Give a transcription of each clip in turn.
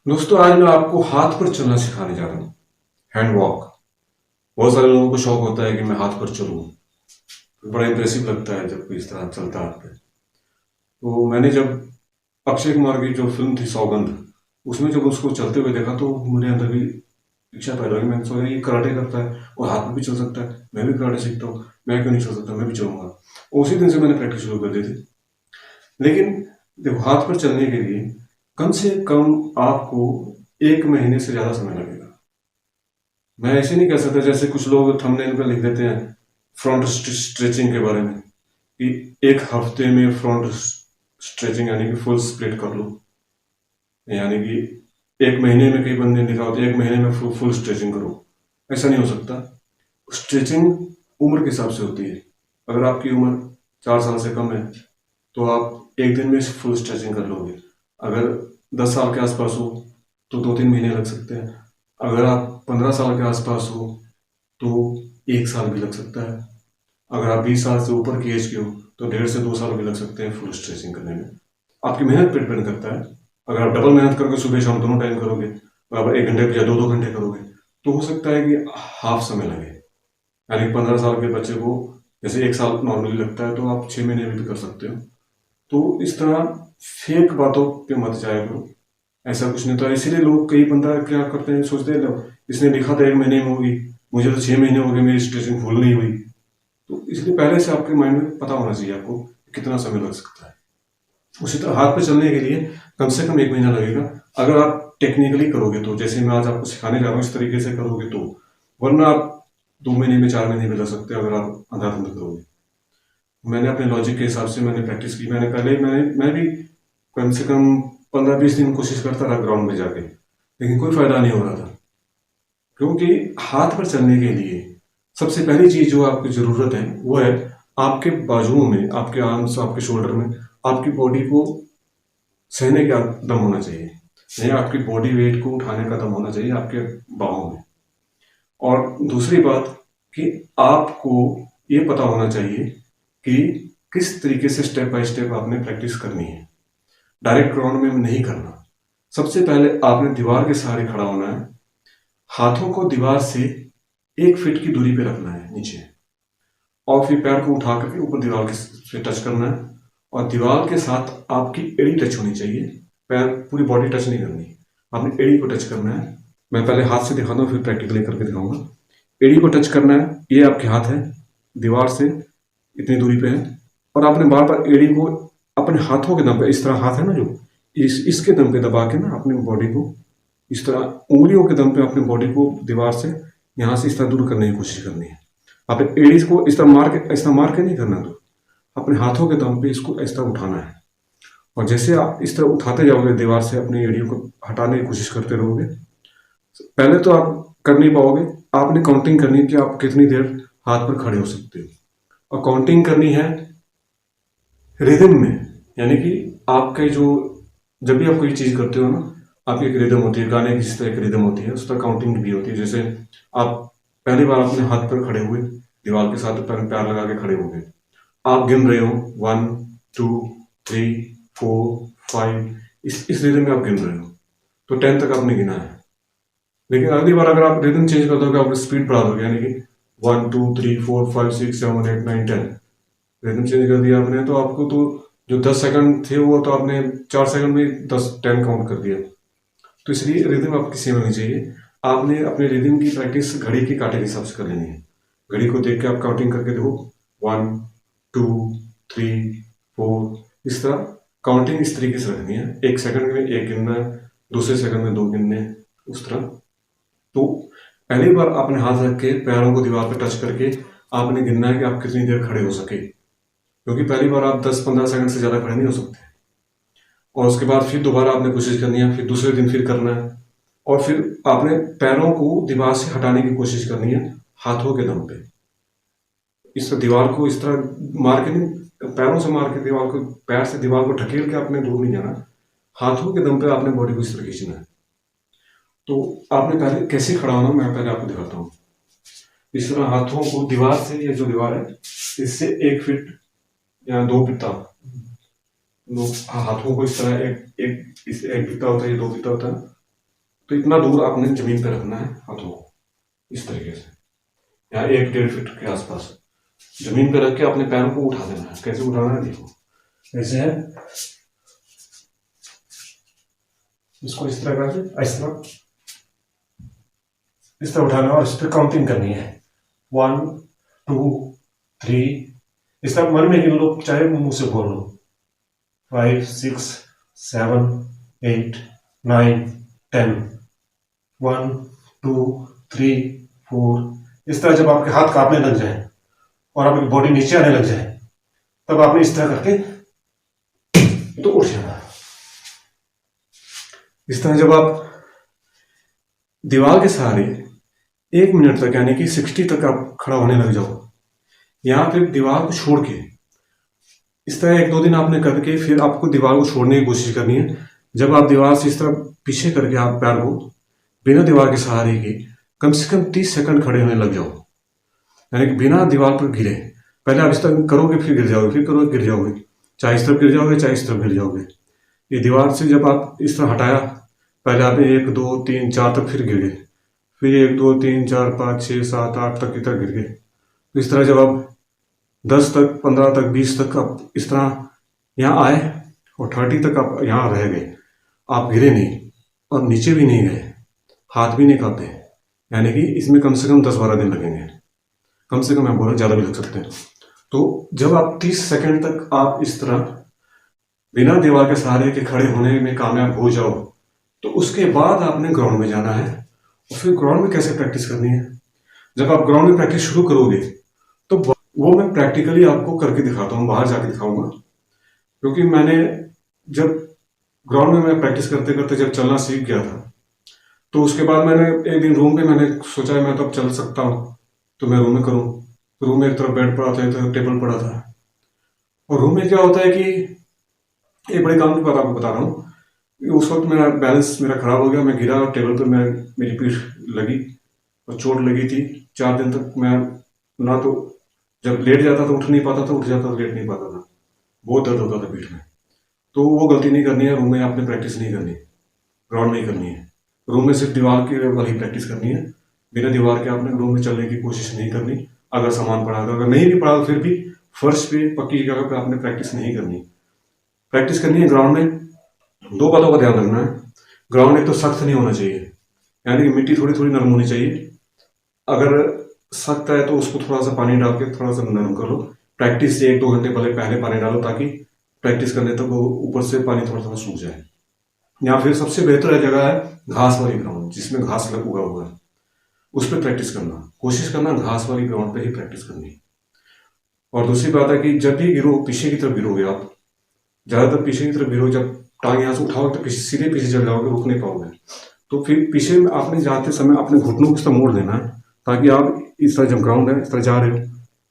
दोस्तों आज मैं आपको हाथ पर चलना सिखाने जा रहा हूँ। Hand walk. बहुत सारे लोगों को शौक होता है कि मैं हाथ पर चलूं। बड़ा इंप्रेसिव लगता है जब कोई इस तरह चलता है हाथ पे। तो मैंने जब अक्षय कुमार की जो फिल्म थी सौगंध, उसमें जब उसको चलते हुए देखा तो मेरे अंदर भी इच्छा पैदा हुई। मैंने सोचा ये कराटे करता है और हाथ में भी चल सकता है, मैं भी कराटे सीखता हूँ, मैं क्यों नहीं चल सकता, मैं भी चलूंगा। उसी दिन से मैंने प्रैक्टिस शुरू कर दी थी। लेकिन देखो, हाथ पर चलने के लिए कम से कम आपको 1 महीने से ज्यादा समय लगेगा। मैं ऐसे नहीं कह सकता जैसे कुछ लोग थंबनेल पे लिख देते हैं फ्रंट स्ट्रेचिंग के बारे में कि 1 हफ्ते में फ्रंट स्ट्रेचिंग यानी कि फुल स्प्लिट कर लो, यानी कि 1 महीने में, कई बंदे लिखा होता है 1 महीने में फुल स्ट्रेचिंग करो। ऐसा नहीं हो सकता। स्ट्रेचिंग उम्र के हिसाब से होती है। अगर आपकी उम्र 4 साल से कम है तो आप एक दिन में फुल स्ट्रेचिंग कर लोगे। अगर 10 साल के आसपास हो तो 2-3 महीने लग सकते हैं। अगर आप 15 साल के आसपास हो तो 1 साल भी लग सकता है। अगर आप 20 साल से ऊपर की एज के हो तो 1.5 से 2 साल भी लग सकते हैं फुल स्ट्रेचिंग करने में। आपकी मेहनत पर डिपेंड करता है। अगर आप डबल मेहनत करोगे, सुबह शाम दोनों टाइम करोगे, और आप 1 घंटे या 2-2 घंटे करोगे तो हो सकता है कि हाफ समय लगे। यानी 15 साल के बच्चे को जैसे 1 साल नॉर्मली लगता है तो आप 6 महीने में भी कर सकते हो। तो इस तरह फेक बातों पे मत जाया करो। ऐसा कुछ नहीं होता। इसीलिए लोग, कई बंदा क्या करते हैं, सोचते हैं लो इसने लिखा था 1 महीने में होगी, मुझे तो 6 महीने हो गए, मेरी स्ट्रेचिंग फुल नहीं हुई। तो इसलिए पहले से आपके माइंड में पता होना चाहिए आपको कितना समय लग सकता है। उसी तरह हाथ पे चलने के लिए कम से कम 1 महीना लगेगा अगर आप टेक्निकली करोगे तो, जैसे मैं आज आपको सिखाने जा रहा हूँ इस तरीके से करोगे तो। वरना आप 2 महीने में, 4 महीने में लग सकते हैं अगर आप अंधाधुंध करोगे। मैंने अपने लॉजिक के हिसाब से मैंने प्रैक्टिस की। मैं भी कम से कम 15-20 दिन कोशिश करता रहा ग्राउंड में जाके, लेकिन कोई फायदा नहीं हो रहा था। क्योंकि हाथ पर चलने के लिए सबसे पहली चीज जो आपकी जरूरत है वो है आपके बाजुओं में, आपके आर्म्स, आपके शोल्डर में, आपकी बॉडी को सहने का दम होना चाहिए। नहीं, आपकी बॉडी वेट को उठाने का दम होना चाहिए आपके बाहों में। और दूसरी बात कि आपको ये पता होना चाहिए कि किस तरीके से स्टेप बाय स्टेप आपने प्रैक्टिस करनी है। डायरेक्ट ग्राउंड में नहीं करना। सबसे पहले आपने दीवार के सहारे खड़ा होना है। हाथों को दीवार से 1 फीट की दूरी पे रखना है नीचे, और फिर पैर को उठा करके ऊपर दीवार के से टच करना है। और दीवार के साथ आपकी एड़ी टच होनी चाहिए। पैर, पूरी बॉडी टच नहीं करनी, आपने एड़ी को टच करना है। मैं पहले हाथ से दिखाता हूँ फिर प्रैक्टिकली करके दिखाऊंगा। एड़ी को टच करना है, ये आपके हाथ है, दीवार से इतनी दूरी पे है। और आपने बार बार एड़ी को अपने हाथों के दम पे, इस तरह हाथ है ना जो, इसके दम पे दबा के ना अपनी बॉडी को, इस तरह उंगलियों के दम पे अपनी बॉडी को दीवार से यहाँ से इस तरह दूर करने की कोशिश करनी है। आपने एड़ी को इस तरह मार के नहीं करना, तो अपने हाथों के दम पे इसको इस तरह उठाना है। और जैसे आप इस तरह उठाते जाओगे दीवार से अपनी एड़ियों को हटाने की कोशिश करते रहोगे, पहले तो आप कर नहीं पाओगे। आपने काउंटिंग करनी है कि आप कितनी देर हाथ पर खड़े हो सकते हो। और काउंटिंग करनी है रिदम में, यानी कि आपके जो, जब भी आप कोई चीज करते हो ना, आपकी एक रिदम होती है, गाने की जिस तरह एक रिदम होती है उस तरह काउंटिंग भी होती है। जैसे आप पहली बार अपने हाथ पर खड़े हुए, दीवार के साथ पैर पैर लगा के खड़े हो गए, आप गिन रहे हो 1, 2, 3, 4, 5, इस रिदम में आप गिन रहे हो, तो 10 तक आपने गिना है। लेकिन अगली बार अगर आप रिदम चेंज कर दोगे, आप स्पीड बढ़ा दोगे, यानी कि 1, 2, 3, 4, 5, 6, 7, 8, 9, 10, रिदम चेंज कर दिया आपने, तो आपको तो जो 10 सेकंड थे वो तो आपने 4 सेकंड में 10 काउंट कर दिया। तो इसलिए रिदम आपकी सेम होनी चाहिए। आपने अपने रिदम की प्रैक्टिस घड़ी के कांटे के हिसाब से कर लेनी है। घड़ी को देख के आप काउंटिंग करके देखो, 1, 2, 3, 4, इस तरह काउंटिंग इस तरीके से रखनी है। 1 सेकंड में 1 गिनना है, दूसरे सेकंड में 2 गिनने, उस तरह। तो पहली बार अपने हाथ रख के पैरों को दीवार पर टच करके आपने गिनना है कि आप कितनी देर खड़े हो सके, क्योंकि पहली बार आप 10-15 सेकंड से ज्यादा खड़े नहीं हो सकते। और उसके बाद फिर दोबारा आपने कोशिश करनी है, फिर दूसरे दिन फिर करना है। और फिर आपने पैरों को दीवार से हटाने की कोशिश करनी है हाथों के दम पे। इस दीवार को इस तरह मार के नहीं, पैरों से मार के दीवार को, पैर से दीवार को ढकेल के आपने दूर नहीं जाना, हाथों के दम पे आपने बॉडी को इस तरह खींचना है। तो आपने पहले कैसे खड़ा होना मैं पहले आपको दिखाता हूँ। इस तरह हाथों को दीवार से, ये जो दीवार है इससे 1 फीट या 2 फिता, हाथों को इस तरह एक एक इस 1 फिता होता है, ये 2 फिता होता है, तो इतना दूर आपने जमीन पे रखना है हाथों को, इस तरीके से, या 1-1.5 फीट के आसपास जमीन पे रख के अपने पैरों को उठा देना है। कैसे उठाना है देखो, ऐसे है, इसको इस तरह करके इस तरह उठाना और इस पर काउंटिंग करनी है, 1 2 3, इस तरह मन में गिन लो, चाहे मुंह से बोल लो, 5 6 7 8 9 10, 1 2 3 4। इस तरह जब आपके हाथ कांपने लग जाए और आपकी बॉडी नीचे आने लग जाए, तब आपने इस तरह करके तो उठ जाना। इस तरह जब आप दीवार के सहारे 1 मिनट तक, यानी कि 60 तक आप खड़ा होने लग जाओ, यहां फिर दीवार को छोड़ के, इस तरह 1-2 दिन आपने करके फिर आपको दीवार को छोड़ने की कोशिश करनी है। जब आप दीवार से इस तरह पीछे करके आप पैर को बिना दीवार के सहारे के कम से कम 30 सेकंड खड़े होने लग जाओ, यानी कि बिना दीवार पर गिरे। पहले आप इस तरह करोगे, फिर गिर जाओगे, फिर करोगे, गिर जाओगे, चाहे इस तरफ गिर जाओगे, चाहे इस तरफ गिर जाओगे। ये दीवार से जब आप इस तरह हटाया, पहले आपने 1 2 3 4 तक फिर गिर गए, फिर 1 2 3 4 5 6 7 8 तक इधर गिर गए। तो इस तरह जब आप 10 तक, 15 तक, 20 तक आप इस तरह यहाँ आए और 30 तक आप यहाँ रह गए, आप गिरे नहीं और नीचे भी नहीं गए, हाथ भी नहीं कांपे, यानी कि इसमें कम से कम 10-12 दिन लगेंगे, कम से कम, मैं बोला ज़्यादा भी लग सकते हैं। तो जब आप 30 सेकंड तक आप इस तरह बिना दीवार के सहारे के खड़े होने में कामयाब हो जाओ, तो उसके बाद आपने ग्राउंड में जाना है। और फिर ग्राउंड में कैसे प्रैक्टिस करनी है, जब आप ग्राउंड में प्रैक्टिस शुरू करोगे तो वो मैं प्रैक्टिकली आपको करके दिखाता हूँ, बाहर जाके दिखाऊंगा। क्योंकि मैंने जब ग्राउंड में मैं प्रैक्टिस करते करते जब चलना सीख गया था, तो उसके बाद मैंने एक दिन रूम पे मैंने सोचा मैं तो अब चल सकता हूँ, तो मैं रूम में करूँ। रूम में एक तरफ बेड पड़ा था, एक तरफ टेबल पड़ा था। और रूम में क्या होता है कि एक बड़े काम की बात आपको बता रहा हूँ, उस वक्त मेरा बैलेंस मेरा खराब हो गया, मैं गिरा और टेबल पर मेरी पीठ लगी और चोट लगी थी। 4 दिन तक मैं ना तो जब लेट जाता तो उठ नहीं पाता था, उठ जाता तो लेट नहीं पाता था, बहुत दर्द होता था पीठ में। तो वो गलती नहीं करनी है, रूम में आपने प्रैक्टिस नहीं करनी, ग्राउंड नहीं करनी है। रूम में सिर्फ दीवार की वाली प्रैक्टिस करनी है, बिना दीवार के आपने रूम में चलने की कोशिश नहीं करनी। अगर सामान पड़ा अगर नहीं भी पड़ा तो फिर भी फर्श पे पक्की जगह पे आपने प्रैक्टिस नहीं करनी। प्रैक्टिस करनी है ग्राउंड में, 2 बातों का ध्यान रखना है। ग्राउंड एक तो सख्त नहीं होना चाहिए, यानी कि मिट्टी थोड़ी थोड़ी नरम होनी चाहिए। अगर सख्त है तो उसको थोड़ा सा पानी डाल के थोड़ा सा नरम कर लो। प्रैक्टिस से 1-2 घंटे पहले पानी डालो, ताकि प्रैक्टिस करने तक वो ऊपर से पानी थोड़ा थोड़ा सूख जाए। या फिर सबसे बेहतर जगह है घास वाली ग्राउंड, जिसमें घास उगा हुआ है, उस पर प्रैक्टिस करना, कोशिश करना घास वाली ग्राउंड पे ही प्रैक्टिस करनी। और दूसरी बात है कि जब भी गिरो, पीछे की तरफ गिरोगे आप, ज्यादातर पीछे की तरफ गिरो। जब टांग यहाँ से उठाओगे तो सीधे पीछे चल जाओगे, रुक नहीं पाओगे। तो फिर पीछे में आपने जाते समय अपने घुटनों को इस तरह मोड़ देना है, ताकि आप इस तरह जब ग्राउंड है इस तरह जा रहे हो,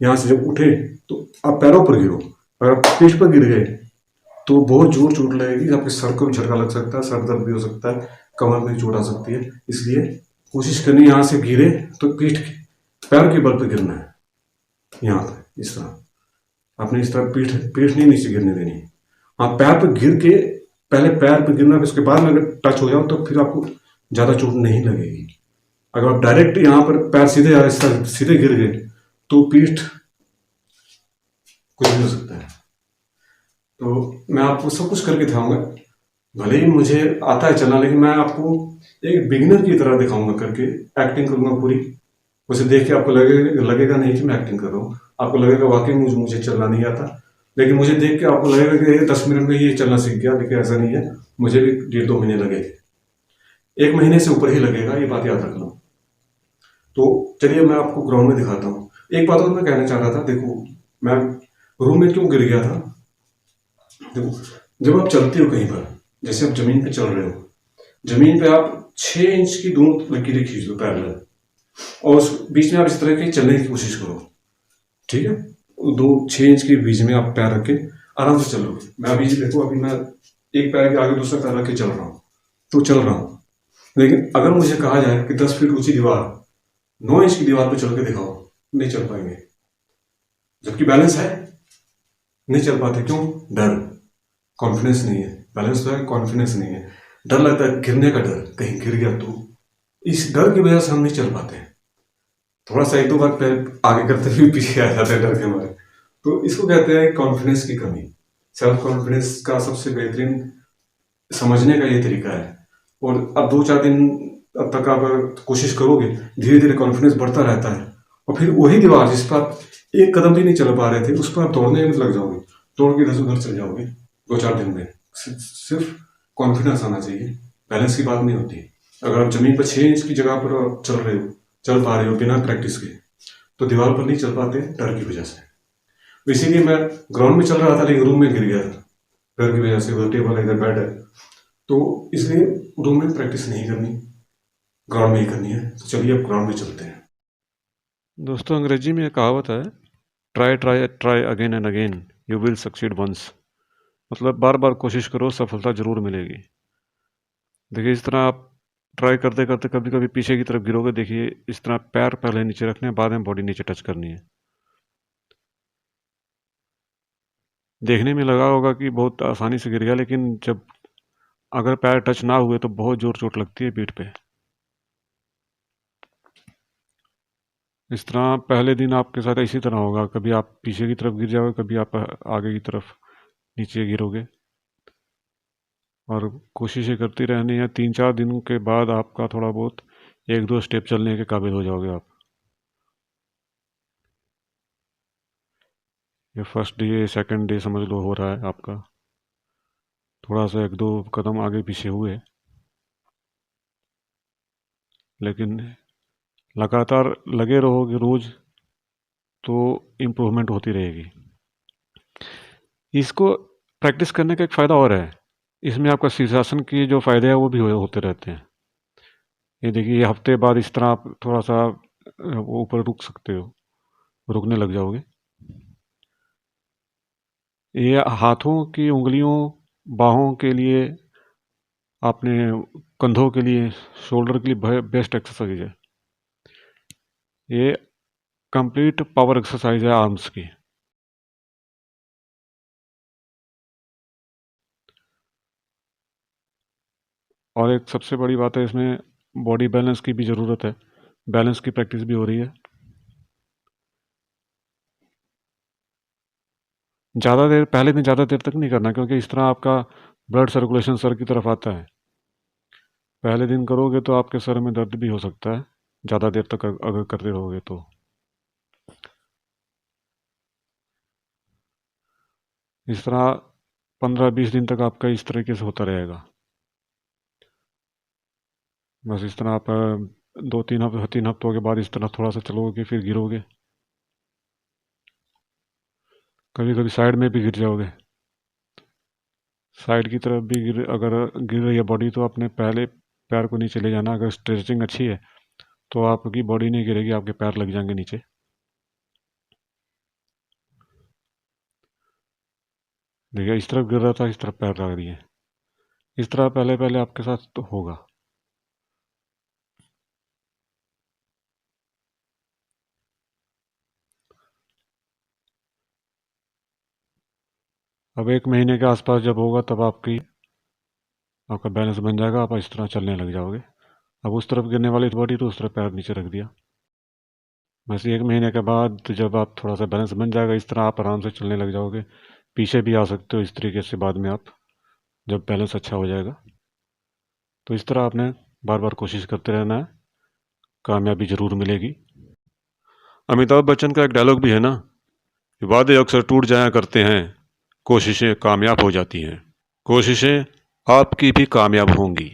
यहाँ से जब उठे तो आप पैरों पर गिरो। अगर आप पीठ पर गिर गए तो बहुत जोर चोट लगेगी, आपके सर को भी झटका लग सकता है, सर दर्द भी हो सकता है, कमर में चोट आ सकती है। इसलिए कोशिश करनी यहाँ से गिरे तो पैर के बल पर गिरना है, यहाँ पर इस तरह। आपने इस तरह पीठ पीठ नहीं नीचे गिरने देनी। हाँ, पैर पर गिर के पहले पैर पर गिरना, उसके बाद में अगर टच हो जाओ तो फिर आपको ज़्यादा चोट नहीं लगेगी। अगर आप डायरेक्ट यहाँ पर पैर सीधे गिर गए तो पीठ कुछ भी हो सकता है। तो मैं आपको सब कुछ करके दिखाऊंगा, भले ही मुझे आता है चलना, लेकिन मैं आपको एक बिगिनर की तरह दिखाऊंगा करके, एक्टिंग करूंगा पूरी। उसे देख के आपको लगेगा नहीं कि मैं एक्टिंग कर रहा हूँ, आपको लगेगा वाकई मुझे चलना नहीं आता। लेकिन मुझे देख के आपको लगेगा कि 10 मिनट में ये चलना सीख गया, लेकिन ऐसा नहीं है, मुझे भी 1.5-2 महीने लगे थे, 1 महीने से ऊपर ही लगेगा, ये बात याद रखना। तो चलिए मैं आपको ग्राउंड में दिखाता हूँ। एक बात और मैं कहना चाह रहा था, देखो मैं रूम में क्यों गिर गया था। देखो, जब आप चलते हो कहीं पर, जैसे आप जमीन पे चल रहे हो, जमीन पे आप 6 इंच की दोनों लकीरें खींच लो पैरेलल, और उस बीच में आप इस तरह के चलने की कोशिश करो, ठीक है। 6 इंच के बीच में आप पैर रख के आराम से चलोगे। मैं अभी देखो, अभी मैं एक पैर के आगे दूसरा पैर रख के चल रहा हूँ, तो चल रहा हूँ। लेकिन अगर मुझे कहा जाए कि 10 फीट ऊंची दीवार, 9 इंच की दीवार पे चल के दिखाओ, नहीं चल पाएंगे। जबकि बैलेंस है, नहीं चल पाते। क्यों? डर, कॉन्फिडेंस नहीं है। बैलेंस तो है, कॉन्फिडेंस नहीं है। डर लगता है, गिरने का डर, कहीं गिर गया तो। इस डर की वजह से हम नहीं चल पाते हैं। थोड़ा सा एक दो बार पैर आगे करते हुए पीछे आ जाते हैं डर के मारे। तो इसको कहते हैं कॉन्फिडेंस की कमी। सेल्फ कॉन्फिडेंस का सबसे बेहतरीन समझने का ये तरीका है। और अब 2-4 दिन अब तक आप कोशिश करोगे, धीरे धीरे कॉन्फिडेंस बढ़ता रहता है। और फिर वही दीवार जिस पर आप एक कदम भी नहीं चल पा रहे थे, उस पर आप दौड़ने में लग जाओगे, दौड़ के इधर से उधर चल जाओगे 2-4 दिन में। सिर्फ कॉन्फिडेंस आना चाहिए, बैलेंस की बात नहीं होती। अगर आप जमीन पर 6 इंच की जगह पर चल पा रहे हो बिना प्रैक्टिस के, तो दीवार पर नहीं चल पाते डर की वजह से। तो इसीलिए मैं ग्राउंड में चल रहा था, लेकिन रूम में गिर गया था डर की वजह से। उधर टेबल है, इधर बेड है, तो इसलिए रूम में प्रैक्टिस नहीं करनी, ग्राउंड में ही करनी है। तो चलिए अब ग्राउंड में चलते हैं। दोस्तों, अंग्रेजी में एक कहावत है, try try try again and again, you will succeed once. मतलब बार बार कोशिश करो, सफलता जरूर मिलेगी। देखिए, इस तरह आप ट्राई करते करते कभी कभी पीछे की तरफ गिरोगे। देखिए, इस तरह पैर पहले नीचे रखने हैं, बाद में बॉडी नीचे टच करनी है। देखने में लगा होगा कि बहुत आसानी से गिर गया, लेकिन जब अगर पैर टच ना हुए तो बहुत जोर चोट लगती है पीठ पे। इस तरह पहले दिन आपके साथ इसी तरह होगा, कभी आप पीछे की तरफ गिर जाओगे, कभी आप आगे की तरफ नीचे गिरोगे। और कोशिशें करती रहनी है। 3-4 दिनों के बाद आपका थोड़ा बहुत 1-2 स्टेप चलने के काबिल हो जाओगे आप। ये फर्स्ट डे सेकंड डे समझ लो हो रहा है आपका। थोड़ा सा 1-2 कदम आगे पीछे हुए, लेकिन लगातार लगे रहोगे रोज, तो इम्प्रूवमेंट होती रहेगी। इसको प्रैक्टिस करने का एक फ़ायदा और है, इसमें आपका शीर्षासन के जो फ़ायदे हैं वो भी होते रहते हैं। ये देखिए, ये हफ्ते बाद इस तरह आप थोड़ा सा ऊपर रुक सकते हो, रुकने लग जाओगे। ये हाथों की उंगलियों, बाहों के लिए, अपने कंधों के लिए, शोल्डर के लिए बेस्ट एक्सरसाइज है। ये कंप्लीट पावर एक्सरसाइज है आर्म्स की। और एक सबसे बड़ी बात है इसमें, बॉडी बैलेंस की भी ज़रूरत है। बैलेंस की प्रैक्टिस भी हो रही है। ज़्यादा देर पहले दिन ज़्यादा देर तक नहीं करना, क्योंकि इस तरह आपका ब्लड सर्कुलेशन सर की तरफ आता है। पहले दिन करोगे तो आपके सर में दर्द भी हो सकता है, ज़्यादा देर तक अगर करते रहोगे तो। इस तरह 15-20 दिन तक आपका इस तरीके से होता रहेगा। बस इस तरह आप 2-3 हफ्तों के बाद इस तरह थोड़ा सा चलोगे, फिर गिरोगे, कभी कभी साइड में भी गिर जाओगे। साइड की तरफ भी अगर गिर रही है बॉडी, तो अपने पहले पैर को नीचे ले जाना। अगर स्ट्रेचिंग अच्छी है तो आपकी बॉडी नहीं गिरेगी, आपके पैर लग जाएंगे नीचे। देखिए, इस तरफ गिर रहा था, इस तरफ पैर लग रही है। इस तरह पहले पहले आपके साथ तो होगा। अब 1 महीने के आसपास जब होगा, तब आपका बैलेंस बन जाएगा, आप इस तरह चलने लग जाओगे। अब उस तरफ गिरने वाली बॉडी तो उस तरफ पैर नीचे रख दिया। बस 1 महीने के बाद जब आप थोड़ा सा बैलेंस बन जाएगा, इस तरह आप आराम से चलने लग जाओगे। पीछे भी आ सकते हो इस तरीके से बाद में आप, जब बैलेंस अच्छा हो जाएगा। तो इस तरह आपने बार बार कोशिश करते रहना है, कामयाबी ज़रूर मिलेगी। अमिताभ बच्चन का एक डायलॉग भी है ना, वादे अक्सर टूट जाया करते हैं, कोशिशें कामयाब हो जाती हैं। कोशिशें आपकी भी कामयाब होंगी।